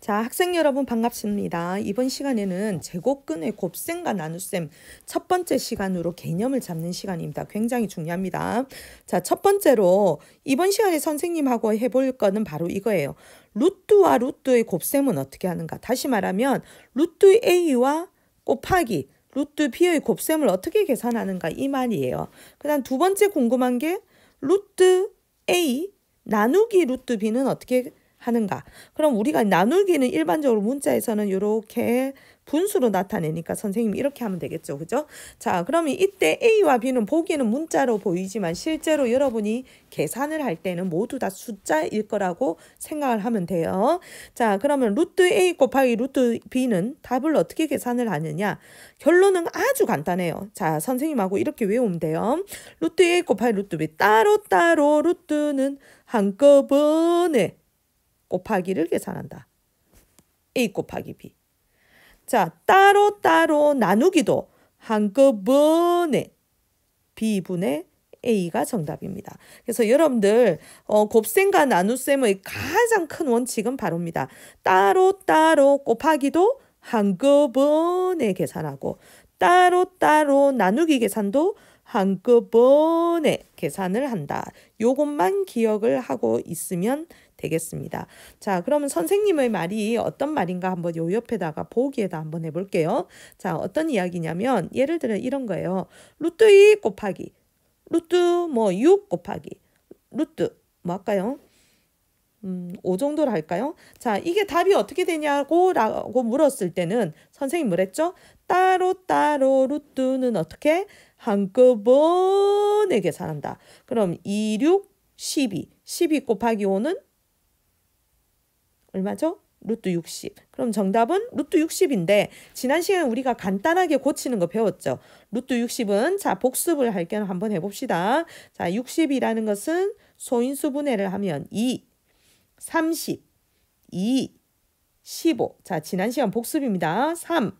자, 학생 여러분 반갑습니다. 이번 시간에는 제곱근의 곱셈과 나눗셈 첫 번째 시간으로 개념을 잡는 시간입니다. 굉장히 중요합니다. 자, 첫 번째로 이번 시간에 선생님하고 해볼 거는 바로 이거예요. 루트와 루트의 곱셈은 어떻게 하는가? 다시 말하면 루트 A와 곱하기 루트 B의 곱셈을 어떻게 계산하는가 이 말이에요. 그 다음 두 번째 궁금한 게 루트 A 나누기 루트 B는 어떻게 하는가? 그럼 우리가 나누기는 일반적으로 문자에서는 이렇게 분수로 나타내니까 선생님이 이렇게 하면 되겠죠. 그죠? 자, 그러면 이때 A와 B는 보기에는 문자로 보이지만 실제로 여러분이 계산을 할 때는 모두 다 숫자일 거라고 생각을 하면 돼요. 자, 그러면 루트 A 곱하기 루트 B는 답을 어떻게 계산을 하느냐? 결론은 아주 간단해요. 자, 선생님하고 이렇게 외우면 돼요. 루트 A 곱하기 루트 B 따로따로 루트는 한꺼번에 곱하기를 계산한다. A 곱하기 B. 자, 따로따로 나누기도 한꺼번에 B분의 A가 정답입니다. 그래서 여러분들 곱셈과 나눗셈의 가장 큰 원칙은 바로입니다. 따로따로 곱하기도 한꺼번에 계산하고 따로따로 나누기 계산도 한꺼번에 계산을 한다. 요것만 기억을 하고 있으면 되겠습니다. 자, 그러면 선생님의 말이 어떤 말인가 한번 요 옆에다가 보기에다 한번 해볼게요. 자, 어떤 이야기냐면 예를 들어 이런 거예요. 루트 2 곱하기 루트 6 곱하기 루트 뭐 할까요? 5 정도로 할까요? 자, 이게 답이 어떻게 되냐고 라고 물었을 때는 선생님 뭐랬죠? 따로따로 루트는 어떻게? 한꺼번에 계산한다. 그럼 2, 6, 12. 12 곱하기 5는 얼마죠? 루트 60. 그럼 정답은 루트 60인데 지난 시간에 우리가 간단하게 고치는 거 배웠죠. 루트 60은 자 복습을 할 겸 한번 해봅시다. 자, 60이라는 것은 소인수 분해를 하면 2, 30, 2, 15. 자, 지난 시간 복습입니다. 3,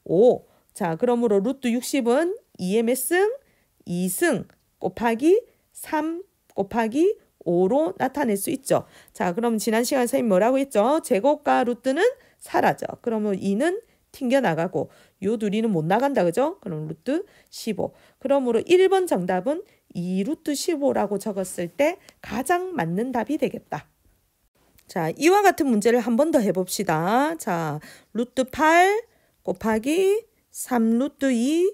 5. 자, 그러므로 루트 60은 2의 몇 승? 2승 곱하기 3 곱하기 5로 나타낼 수 있죠. 자, 그럼 지난 시간 선생님 뭐라고 했죠? 제곱과 루트는 사라져. 그러면 2는 튕겨나가고 요 둘이는 못 나간다. 그죠? 그럼 루트 15. 그러므로 1번 정답은 2 루트 15라고 적었을 때 가장 맞는 답이 되겠다. 자, 이와 같은 문제를 한 번 더 해봅시다. 자, 루트 8 곱하기 3 루트 2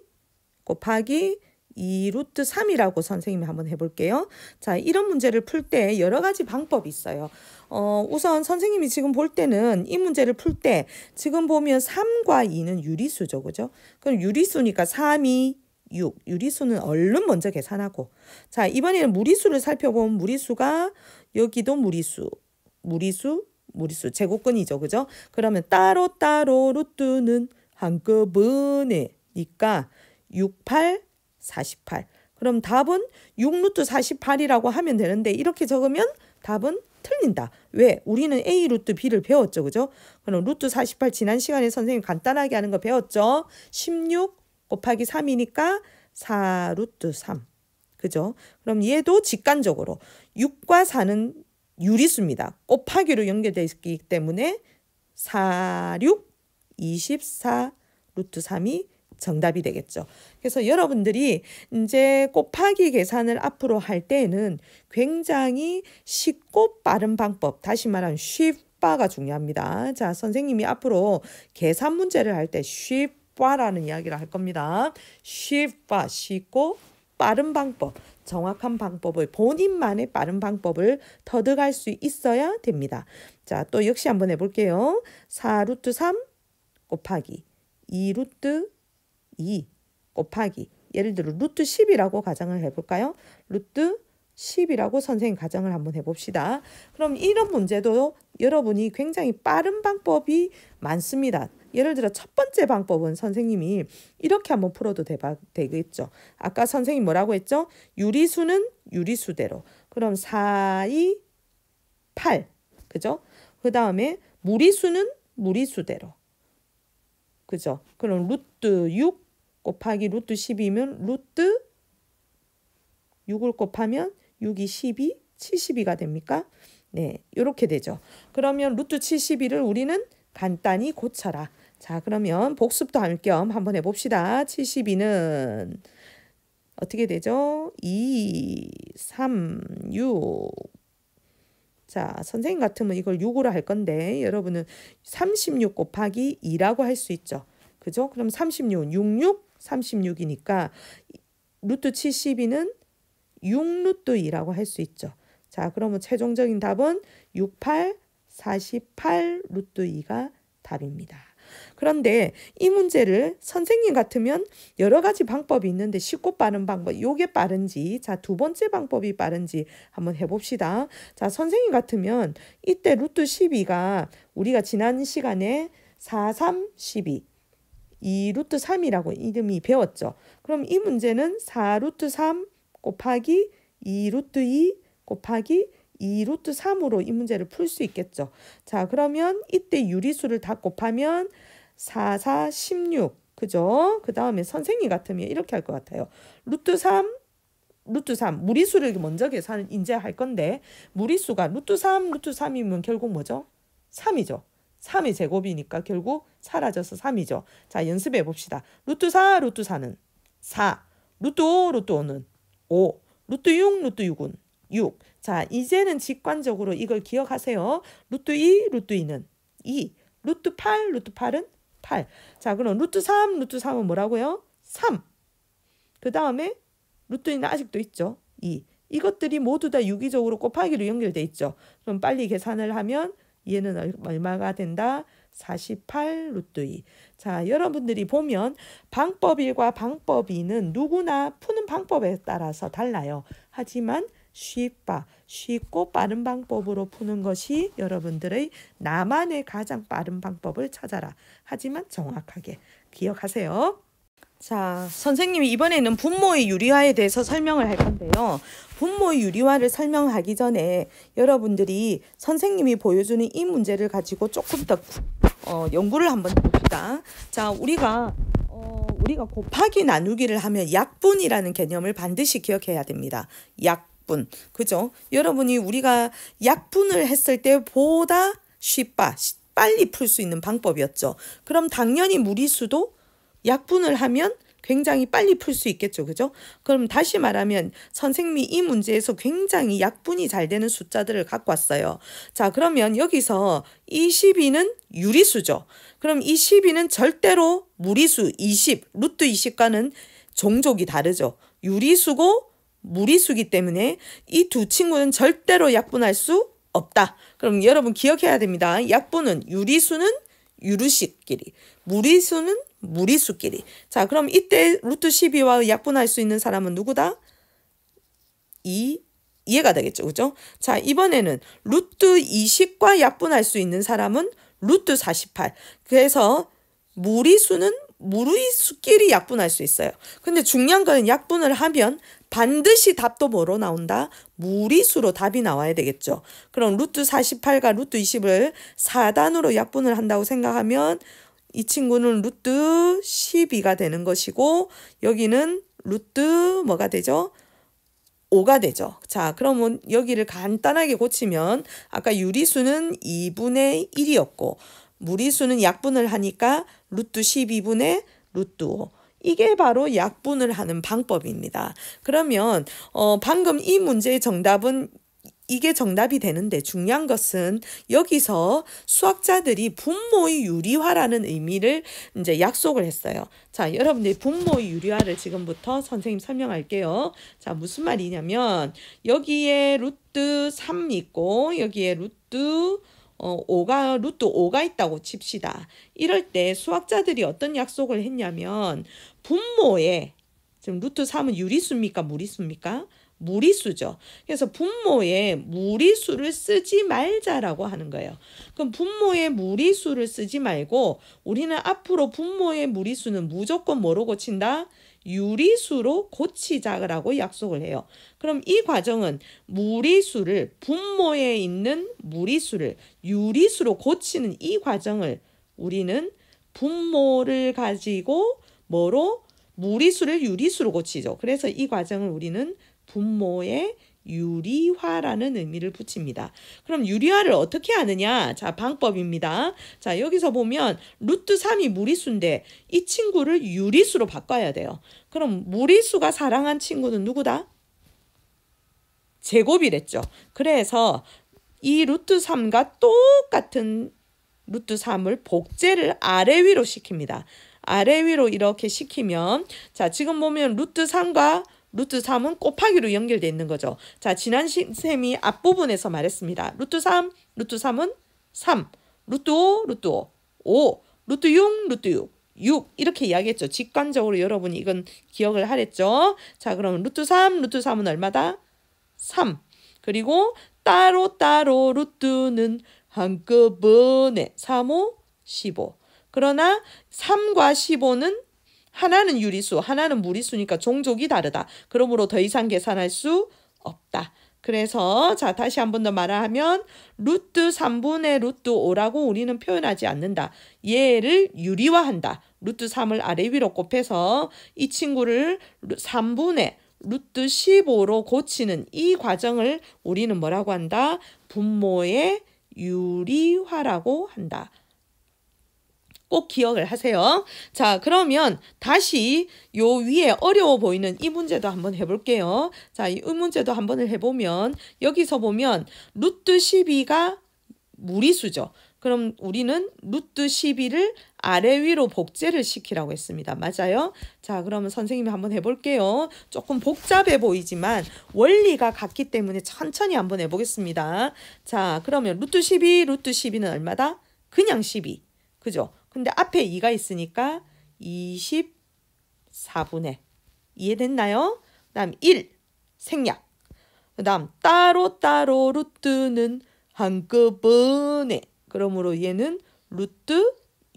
곱하기 2 루트 3이라고 선생님이 한번 해볼게요. 자, 이런 문제를 풀 때 여러 가지 방법이 있어요. 우선 선생님이 지금 볼 때는 이 문제를 풀 때 지금 보면 3과 2는 유리수죠. 그죠? 그럼 유리수니까 3, 2, 6. 유리수는 얼른 먼저 계산하고. 자, 이번에는 무리수를 살펴보면 무리수가 여기도 무리수, 제곱근이죠. 그죠? 그러면 따로따로 루트는 한꺼번에니까 6, 8, 48. 그럼 답은 6루트 48이라고 하면 되는데 이렇게 적으면 답은 틀린다. 왜? 우리는 A 루트 B를 배웠죠. 그죠? 그럼 루트 48 지난 시간에 선생님 간단하게 하는 거 배웠죠. 16 곱하기 3이니까 4 루트 3. 그죠? 그럼 얘도 직관적으로 6과 4는 유리수입니다. 곱하기로 연결되어 있기 때문에 4, 6, 24 루트 3이 정답이 되겠죠. 그래서 여러분들이 이제 곱하기 계산을 앞으로 할 때에는 굉장히 쉽고 빠른 방법, 다시 말하면 쉽바가 중요합니다. 자, 선생님이 앞으로 계산 문제를 할 때 쉽바라는 이야기를 할 겁니다. 쉽바, 쉽고 빠른 방법, 정확한 방법을 본인만의 빠른 방법을 터득할 수 있어야 됩니다. 자, 또 역시 한번 해볼게요. 4 루트 3 곱하기 2 루트 2 곱하기 예를 들어 루트 10이라고 가정을 해볼까요? 루트 10이라고 선생님 가정을 한번 해봅시다. 그럼 이런 문제도 여러분이 굉장히 빠른 방법이 많습니다. 예를 들어 첫 번째 방법은 선생님이 이렇게 한번 풀어도 되겠죠. 아까 선생님 뭐라고 했죠? 유리수는 유리수대로. 그럼 4, 2, 8. 그죠? 그 다음에 무리수는 무리수대로. 그죠? 그럼 루트 6 곱하기 루트 10이면 루트 6을 곱하면 6이 12, 72가 됩니까? 네, 이렇게 되죠. 그러면 루트 72를 우리는 간단히 고쳐라. 자, 그러면 복습도 할 겸 한번 해봅시다. 72는 어떻게 되죠? 2, 3, 6. 자, 선생님 같으면 이걸 6으로 할 건데 여러분은 36 곱하기 2라고 할 수 있죠. 그죠? 그럼 36, 66, 36이니까 루트 72는 6 루트 2라고 할 수 있죠. 자, 그러면 최종적인 답은 68, 48 루트 2가 답입니다. 그런데 이 문제를 선생님 같으면 여러 가지 방법이 있는데 쉽고 빠른 방법, 요게 빠른지, 자, 두 번째 방법이 빠른지 한번 해봅시다. 자, 선생님 같으면 이때 루트 12가 우리가 지난 시간에 4, 3, 12, 2 루트 3이라고 이름이 배웠죠. 그럼 이 문제는 4 루트 3 곱하기 2 루트 2 곱하기 2 루트 3으로 이 문제를 풀 수 있겠죠. 자, 그러면 이때 유리수를 다 곱하면 4, 4, 16. 그죠? 그 다음에 선생님 같으면 이렇게 할 것 같아요. 루트 3, 루트 3. 무리수를 먼저 계산 이제 할 건데 무리수가 루트 3, 루트 3이면 결국 뭐죠? 3이죠. 3의 제곱이니까 결국 사라져서 3이죠. 자, 연습해 봅시다. 루트 4, 루트 4는 4. 루트 5, 루트 5는 5. 루트 6, 루트 6은 6. 자, 이제는 직관적으로 이걸 기억하세요. 루트 2, 루트 2는 2. 루트 8, 루트 8은 8. 자, 그럼 루트 3, 루트 3은 뭐라고요? 3. 그 다음에 루트 2는 아직도 있죠. 2. 이것들이 모두 다 유기적으로 곱하기로 연결돼 있죠. 그럼 빨리 계산을 하면 얘는 얼마가 된다? 48 루트 2. 자, 여러분들이 보면 방법 1과 방법 2는 누구나 푸는 방법에 따라서 달라요. 하지만 쉽고 빠른 방법으로 푸는 것이 여러분들의 나만의 가장 빠른 방법을 찾아라. 하지만 정확하게 기억하세요. 자, 선생님이 이번에는 분모의 유리화에 대해서 설명을 할 건데요. 분모의 유리화를 설명하기 전에 여러분들이 선생님이 보여주는 이 문제를 가지고 조금 더 연구를 한번 해봅시다. 자, 우리가 곱하기 나누기를 하면 약분이라는 개념을 반드시 기억해야 됩니다. 약분. 그죠? 여러분이 우리가 약분을 했을 때보다 빨리 풀 수 있는 방법이었죠. 그럼 당연히 무리수도 약분을 하면 굉장히 빨리 풀 수 있겠죠. 그죠? 그럼 다시 말하면 선생님이 이 문제에서 굉장히 약분이 잘 되는 숫자들을 갖고 왔어요. 자, 그러면 여기서 이 12는 유리수죠. 그럼 이 12는 절대로 무리수 20, 루트 20과는 종족이 다르죠. 유리수고 무리수기 때문에 이 두 친구는 절대로 약분할 수 없다. 그럼 여러분 기억해야 됩니다. 약분은 유리수는 유리수끼리, 무리수는 무리수끼리. 자, 그럼 이때 루트 12와 약분할 수 있는 사람은 누구다? 이해가 되겠죠. 그죠? 자, 이번에는 루트 20과 약분할 수 있는 사람은 루트 48. 그래서 무리수는 무리수끼리 약분할 수 있어요. 근데 중요한 거는 약분을 하면 반드시 답도 뭐로 나온다? 무리수로 답이 나와야 되겠죠. 그럼 루트 48과 루트 20을 4단으로 약분을 한다고 생각하면 이 친구는 루트 12가 되는 것이고 여기는 루트 뭐가 되죠? 5가 되죠. 자, 그러면 여기를 간단하게 고치면 아까 유리수는 2분의 1이었고 무리수는 약분을 하니까 루트 12분의 루트 5. 이게 바로 약분을 하는 방법입니다. 그러면 방금 이 문제의 정답은 이게 정답이 되는데 중요한 것은 여기서 수학자들이 분모의 유리화라는 의미를 이제 약속을 했어요. 자, 여러분들이 분모의 유리화를 지금부터 선생님 설명할게요. 자, 무슨 말이냐면 여기에 루트 3 있고 여기에 루트 5가 있다고 칩시다. 이럴 때 수학자들이 어떤 약속을 했냐면 분모에 지금 루트 3은 유리수입니까? 무리수입니까? 무리수죠. 그래서 분모에 무리수를 쓰지 말자라고 하는 거예요. 그럼 분모에 무리수를 쓰지 말고 우리는 앞으로 분모의 무리수는 무조건 뭐로 고친다? 유리수로 고치자라고 약속을 해요. 그럼 이 과정은 무리수를 분모에 있는 무리수를 유리수로 고치는 이 과정을 우리는 분모를 가지고 뭐로? 무리수를 유리수로 고치죠. 그래서 이 과정을 우리는 분모의 유리화라는 의미를 붙입니다. 그럼 유리화를 어떻게 하느냐? 자, 방법입니다. 자, 여기서 보면 루트 3이 무리수인데 이 친구를 유리수로 바꿔야 돼요. 그럼 무리수가 사랑한 친구는 누구다? 제곱이랬죠. 그래서 이 루트 3과 똑같은 루트 3을 복제를 아래 위로 시킵니다. 아래 위로 이렇게 시키면 자, 지금 보면 루트 3과 루트 3은 곱하기로 연결되어 있는 거죠. 자, 지난 쌤이 앞부분에서 말했습니다. 루트 3, 루트 3은 3, 루트 5, 루트 5, 5, 루트 6, 루트 6, 6 이렇게 이야기했죠. 직관적으로 여러분이 이건 기억을 하랬죠. 자, 그럼 루트 3, 루트 3은 얼마다? 3. 그리고 따로 루트는 한꺼번에 3, 5, 15. 그러나 3과 15는 하나는 유리수, 하나는 무리수니까 종족이 다르다. 그러므로 더 이상 계산할 수 없다. 그래서 자, 다시 한 번 더 말하면 루트 3분의 루트 5라고 우리는 표현하지 않는다. 얘를 유리화한다. 루트 3을 아래 위로 곱해서 이 친구를 3분의 루트 15로 고치는 이 과정을 우리는 뭐라고 한다? 분모의 유리화라고 한다. 꼭 기억을 하세요. 자, 그러면 다시 요 위에 어려워 보이는 이 문제도 한번 해볼게요. 자, 이 문제도 한번 해보면 여기서 보면 루트 12가 무리수죠. 그럼 우리는 루트 12를 아래 위로 복제를 시키라고 했습니다. 맞아요? 자, 그러면 선생님이 한번 해볼게요. 조금 복잡해 보이지만 원리가 같기 때문에 천천히 한번 해보겠습니다. 자, 그러면 루트 12, 루트 12는 얼마다? 그냥 12. 그죠? 근데 앞에 2가 있으니까 24분의. 이해됐나요? 그 다음 1, 생략. 그 다음 따로 루트는 한꺼번에. 그러므로 얘는 루트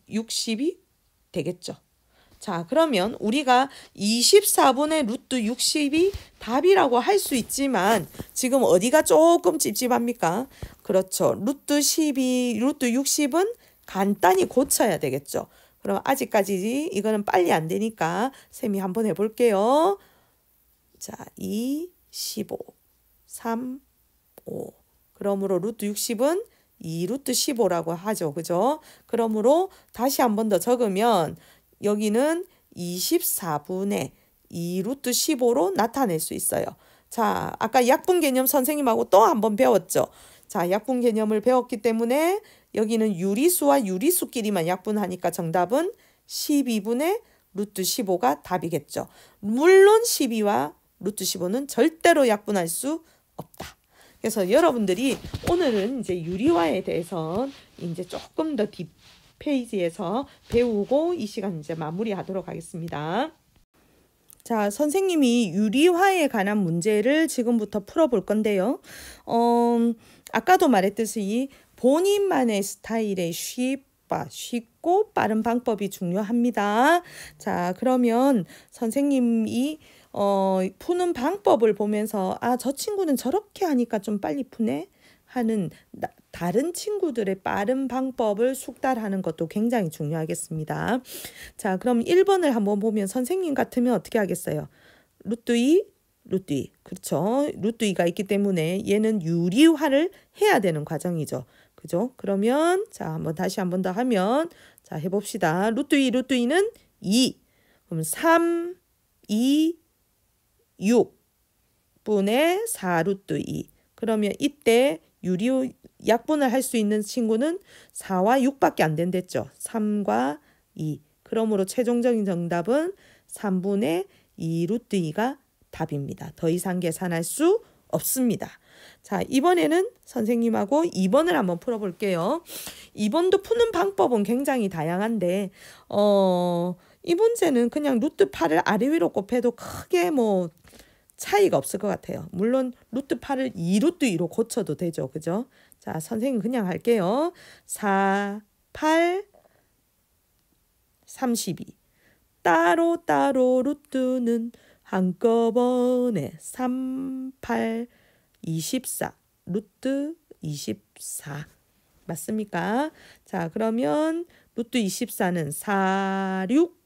60이 되겠죠. 자, 그러면 우리가 24분의 루트 60이 답이라고 할 수 있지만 지금 어디가 조금 찝찝합니까? 그렇죠. 루트 12, 루트 60은 간단히 고쳐야 되겠죠. 그럼 아직까지 이거는 빨리 안 되니까 쌤이 한번 해볼게요. 자, 2, 15, 3, 5. 그러므로 루트 60은 2 루트 15라고 하죠. 그죠? 그러므로 다시 한 번 더 적으면 여기는 24분의 2 루트 15로 나타낼 수 있어요. 자, 아까 약분 개념 선생님하고 또 한 번 배웠죠. 자, 약분 개념을 배웠기 때문에 여기는 유리수와 유리수끼리만 약분하니까 정답은 12분의 루트 15가 답이겠죠. 물론 12와 루트 15는 절대로 약분할 수 없다. 그래서 여러분들이 오늘은 이제 유리화에 대해서 이제 조금 더 뒷페이지에서 배우고 이 시간 이제 마무리하도록 하겠습니다. 자, 선생님이 유리화에 관한 문제를 지금부터 풀어볼 건데요. 아까도 말했듯이 본인만의 스타일의 쉽고 빠른 방법이 중요합니다. 자, 그러면 선생님이 푸는 방법을 보면서 저 친구는 저렇게 하니까 좀 빨리 푸네 하는 다른 친구들의 빠른 방법을 숙달하는 것도 굉장히 중요하겠습니다. 자, 그럼 1번을 한번 보면 선생님 같으면 어떻게 하겠어요? 루트 2, 루트 2. 그렇죠. 루트 2가 있기 때문에 얘는 유리화를 해야 되는 과정이죠. 그죠? 그러면 자, 다시 한 번 더 하면 자, 해봅시다. 루트 2, 루트 2는 2. 그럼 3, 2, 6분의 4 루트 2. 그러면 이때 약분을 할 수 있는 친구는 4와 6밖에 안 된댔죠. 3과 2. 그러므로 최종적인 정답은 3분의 2 루트 2가 답입니다. 더 이상 계산할 수 없습니다. 자, 이번에는 선생님하고 2번을 한번 풀어볼게요. 2번도 푸는 방법은 굉장히 다양한데 이 문제는 그냥 루트 8을 아래 위로 곱해도 크게 뭐 차이가 없을 것 같아요. 물론 루트 8을 2 루트 2로 고쳐도 되죠. 그죠? 자, 선생님 그냥 할게요. 4, 8, 32. 따로 루트는 한꺼번에 3, 8, 24. 루트 24. 맞습니까? 자, 그러면 루트 24는 4, 6,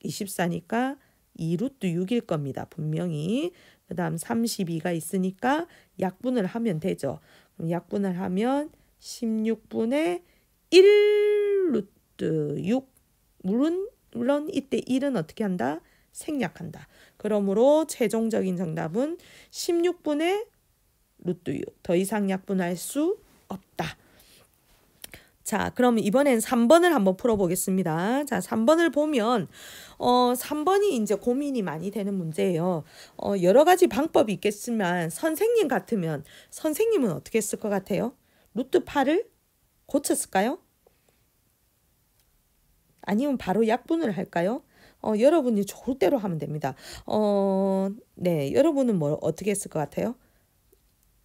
24니까 2 루트 6일 겁니다. 분명히. 그 다음 32가 있으니까 약분을 하면 되죠. 그럼 약분을 하면 16분의 1 루트 6. 물론 이때 1은 어떻게 한다? 생략한다. 그러므로 최종적인 정답은 16분의 루트 6. 더 이상 약분할 수 없다. 자, 그럼 이번엔 3번을 한번 풀어보겠습니다. 자, 3번을 보면 3번이 이제 고민이 많이 되는 문제예요. 여러 가지 방법이 있겠지만 선생님 같으면 선생님은 어떻게 했을 것 같아요? 루트 8을 고쳤을까요? 아니면 바로 약분을 할까요? 여러분이 좋을 대로 하면 됩니다. 네, 여러분은 뭐 어떻게 했을 것 같아요?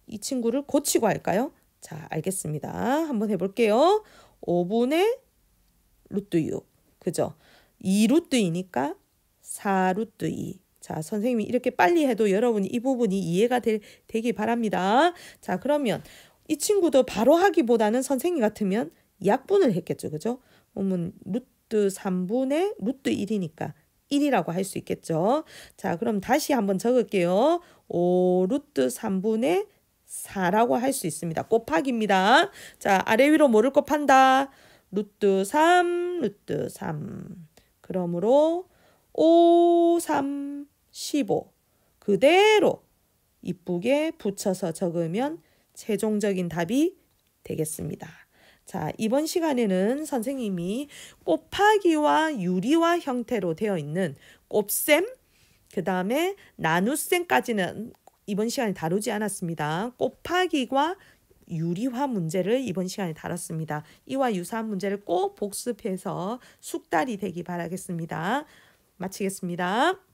이 친구를 고치고 할까요? 자, 알겠습니다. 한번 해볼게요. 5분의 루트 6. 그죠? 2 루트 2니까 4 루트 2. 자, 선생님이 이렇게 빨리 해도 여러분이 이 부분이 이해가 되기 바랍니다. 자, 그러면 이 친구도 바로 하기보다는 선생님 같으면 약분을 했겠죠. 그죠? 그러면 루트 3분의 루트 1이니까 1이라고 할 수 있겠죠. 자, 그럼 다시 한번 적을게요. 5 루트 3분의 4라고 할 수 있습니다. 곱하기입니다. 자, 아래 위로 뭐를 곱한다? 루트 3, 루트 3. 그러므로 5, 3, 15. 그대로 이쁘게 붙여서 적으면 최종적인 답이 되겠습니다. 자, 이번 시간에는 선생님이 곱하기와 유리화 형태로 되어 있는 곱셈, 그 다음에 나눗셈까지는 이번 시간에 다루지 않았습니다. 곱하기와 유리화 문제를 이번 시간에 다뤘습니다. 이와 유사한 문제를 꼭 복습해서 숙달이 되기 바라겠습니다. 마치겠습니다.